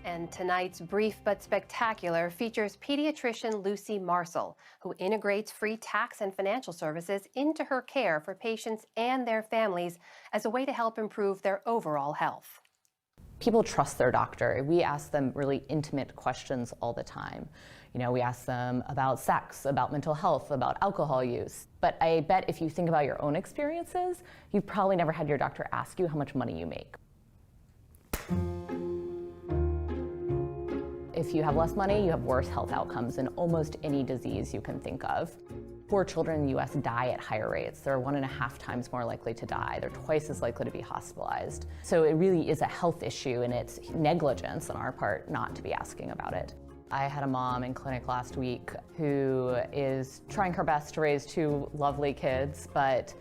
And tonight's Brief but Spectacular features pediatrician Lucy Marcel, who integrates free tax and financial services into her care for patients and their families as a way to help improve their overall health. People trust their doctor. We ask them really intimate questions all the time. We ask them about sex, about mental health, about alcohol use. But I bet if you think about your own experiences, you've probably never had your doctor ask you how much money you make. If you have less money, you have worse health outcomes in almost any disease you can think of. Poor children in the US die at higher rates. They're 1.5 times more likely to die. They're twice as likely to be hospitalized. So it really is a health issue, and it's negligence on our part not to be asking about it. I had a mom in clinic last week who is trying her best to raise 2 lovely kids, but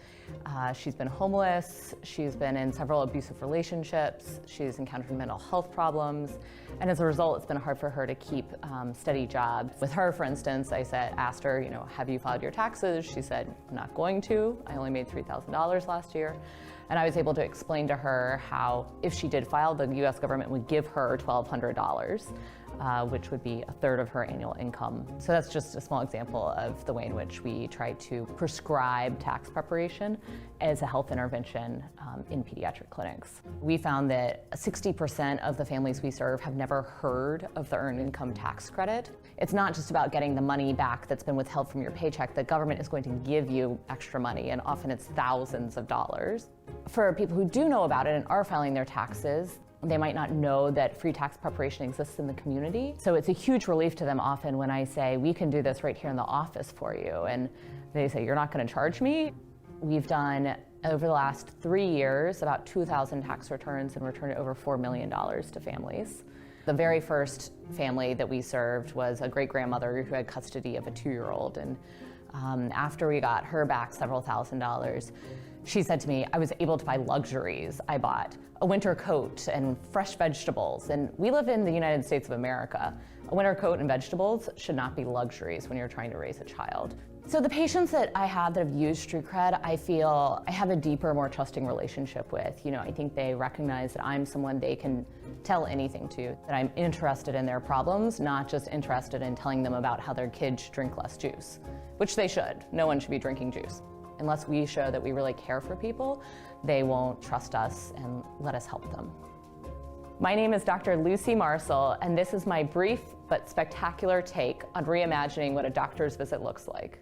she's been homeless, she's been in several abusive relationships, she's encountered mental health problems, and as a result, it's been hard for her to keep steady jobs. With her, for instance, I asked her, have you filed your taxes? She said, I'm not going to. I only made $3,000 last year. And I was able to explain to her how if she did file, the US government would give her $1,200. Which would be 1/3 of her annual income. So that's just a small example of the way in which we try to prescribe tax preparation as a health intervention in pediatric clinics. We found that 60% of the families we serve have never heard of the Earned Income Tax Credit. It's not just about getting the money back that's been withheld from your paycheck. The government is going to give you extra money, and often it's thousands of dollars. For people who do know about it and are filing their taxes, they might not know that free tax preparation exists in the community. So it's a huge relief to them often when I say, we can do this right here in the office for you. And they say, you're not gonna charge me? We've done, over the last 3 years, about 2,000 tax returns and returned over $4 million to families. The very first family that we served was a great-grandmother who had custody of a 2-year-old. And after we got her back several $1,000s, she said to me, I was able to buy luxuries. I bought a winter coat and fresh vegetables. And we live in the United States of America. A winter coat and vegetables should not be luxuries when you're trying to raise a child. So the patients that I have that have used StreetCred, I feel I have a deeper, more trusting relationship with. I think they recognize that I'm someone they can tell anything to, that I'm interested in their problems, not just interested in telling them about how their kids should drink less juice, which they should. No one should be drinking juice. Unless we show that we really care for people, they won't trust us and let us help them. My name is Dr. Lucy Marcel, and this is my brief but spectacular take on reimagining what a doctor's visit looks like.